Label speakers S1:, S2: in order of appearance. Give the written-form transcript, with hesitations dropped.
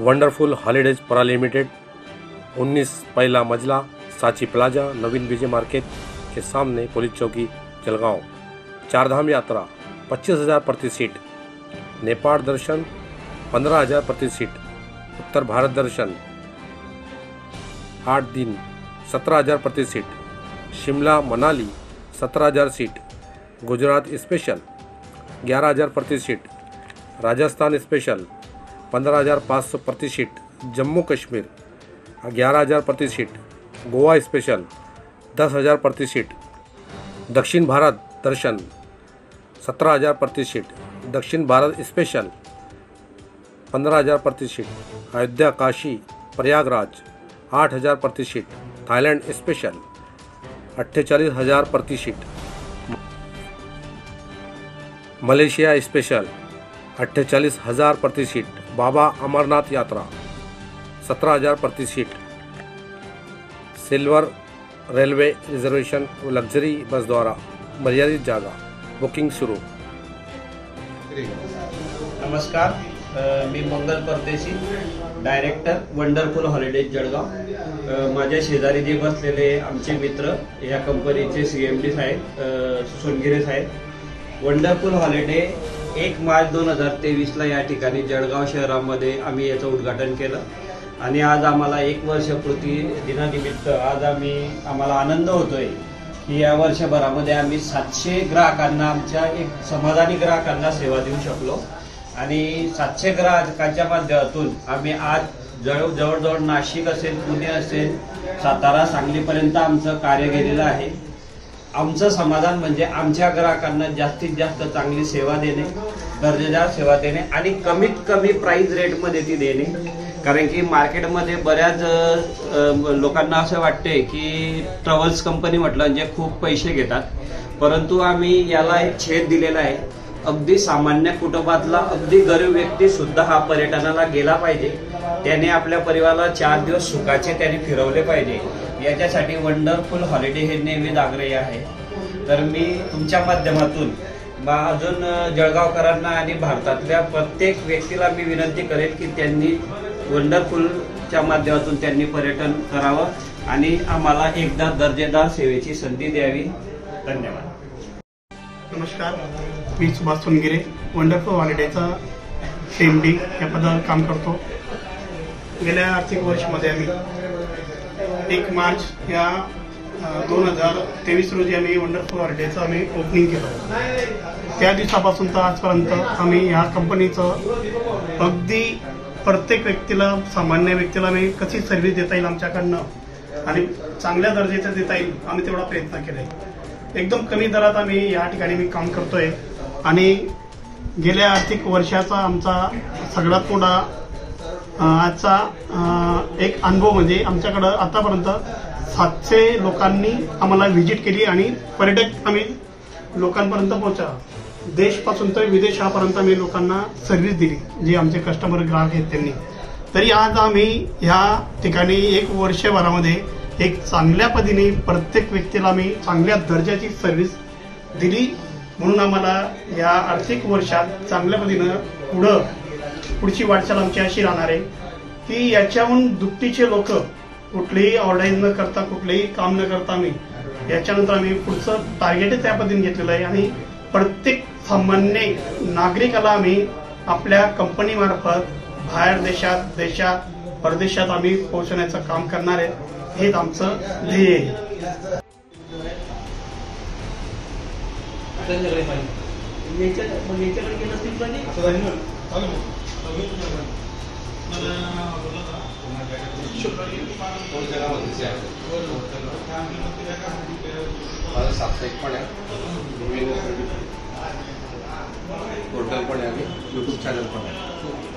S1: Wonderful holidays परा limited 19 पहला मंजिला साची प्लाजा नवीन विजय मार्केट के सामने पुलिस चौकी जलगांव। चारधाम यात्रा 25,000 प्रति सीट, नेपाल दर्शन 15,000 प्रति सीट, उत्तर भारत दर्शन 8 दिन 17,000 प्रति seat, Shimla Manali 17,000 seat, Gujarat special 11,000 प्रति सीट, राजस्थान स्पेशल 15,500 प्रति सीट, जम्मू कश्मीर 11,000 प्रति सीट, गोवा स्पेशल 10,000 प्रति सीट, दक्षिण भारत दर्शन 17,000 प्रति सीट, दक्षिण भारत स्पेशल 15,000 प्रति सीट, अयोध्या काशी प्रयागराज 8,000 प्रति सीट, थाईलैंड स्पेशल 48,000 प्रति सीट, मलेशिया स्पेशल 48,000 प्रति सीट, बाबा अमरनाथ यात्रा 17,000 प्रति सीट, सिल्वर रेल्वे रिजर्वेशन व लक्झरी बस द्वारा मर्यादित जागा बुकिंग सुरू।
S2: नमस्कार, मी मंगल परदेशी, डायरेक्टर वंडरफुल हॉलिडेज जळगाव। माझ्या शेजारी जे बसलेले आमचे मित्र या कंपनीचे CMD साहेब सोनगिरे साहेब। वंडरफुल हॉलिडे 1 मार्च 2023 ला या ठिकाणी जळगाव शहरामध्ये आम्ही याचं उद्घाटन केलं आणि आज आम्हाला 1 वर्षपूर्ती दिनानिमित्त आज आम्हाला आनंद होतोय की या वर्षभरामध्ये आम्ही 700 ग्राहकांना, आमच्या एक समाधानी ग्राहकांना सेवा देऊ शकलो आणि 700 ग्राहकांच्या माध्यमातून आम्ही आज जवळजवळ नाशिक असेल, पुणे असेल, सातारा, सांगलीपर्यंत आमचं कार्य गेलेलं आहे। आमचं समाधान म्हणजे आमच्या ग्राहकांना जास्तीत जास्त चांगली सेवा देणे, दर्जेदार सेवा देणे आणि कमीत कमी प्राइस रेटमध्ये ती देणे। कारण की मार्केटमध्ये बऱ्याच लोकांना असं वाटते की ट्रॅव्हल्स कंपनी म्हटलं म्हणजे खूप पैसे घेतात, परंतु आम्ही याला एक छेद दिलेला आहे। अगदी सामान्य कुटुंबातला अगदी गरीब व्यक्ती सुद्धा हा पर्यटनाला गेला पाहिजे, त्याने आपल्या परिवाराला 4 दिवस सुखाचे त्याने फिरवले पाहिजे, याच्यासाठी वंडरफुल हॉलिडे हे नेहमी आग्रही आहे। तर मी तुमच्या माध्यमातून अजून जळगावकरांना आणि भारतातल्या प्रत्येक व्यक्तीला मी विनंती करेन की त्यांनी वंडरफुलच्या माध्यमातून त्यांनी पर्यटन करावं आणि आम्हाला एकदा दर्जेदार सेवेची संधी द्यावी। धन्यवाद।
S3: नमस्कार, मी सुभाष सोनगिरे, वंडरफुल हॉलिडेचा CMD या पदावर काम करतो। गेल्या आर्थिक वर्षामध्ये आम्ही 1 मार्च या 2023 रोजी आम्ही वंडरफुल हॉलिडेचं आम्ही ओपनिंग केलं। त्या दिवसापासून तर आजपर्यंत आम्ही ह्या कंपनीचं अगदी प्रत्येक व्यक्तीला, सामान्य व्यक्तीला आम्ही कशी सर्व्हिस देता येईल आमच्याकडनं आणि चांगल्या दर्जाचं देता येईल आम्ही तेवढा प्रयत्न केलाय। एकदम कमी दरात आम्ही या ठिकाणी मी काम करतोय आणि गेल्या आर्थिक वर्षाचा आमचा सगळ्यात मोठा आजचा एक अनुभव म्हणजे आमच्याकडं आतापर्यंत 700 लोकांनी आम्हाला व्हिजिट केली आणि पर्यटक आम्ही लोकांपर्यंत पोहोचा, देशपासून तर विदेशापर्यंत आम्ही लोकांना सर्व्हिस दिली, जे आमचे कस्टमर ग्राहक आहेत त्यांनी। तरी आज आम्ही ह्या ठिकाणी 1 वर्षभरामध्ये एक चांगल्या पद्धतीने प्रत्येक व्यक्तीला आम्ही चांगल्या दर्जाची सर्व्हिस दिली, म्हणून आम्हाला या आर्थिक वर्षात चांगल्या पद्धतीनं पुढची वाटचाल आमची अशी राहणार आहे की याच्याहून दुपटीचे लोक कुठलीही ऑर्डर न करता, कुठलेही काम न करता आम्ही याच्यानंतर आम्ही पुढचं टार्गेटच त्या पद्धतीने घेतलेलं आहे आणि प्रत्येक सामान्य नागरिकाला आम्ही आपल्या कंपनीमार्फत बाहेर देशात, परदेशात आम्ही पोहोचवण्याचं काम करणार आहे, हेच आमचं ध्येय आहे।
S4: साप्ताहिक पण आहे, पोर्टल पण आहे आणि YouTube चॅनल पण आहे।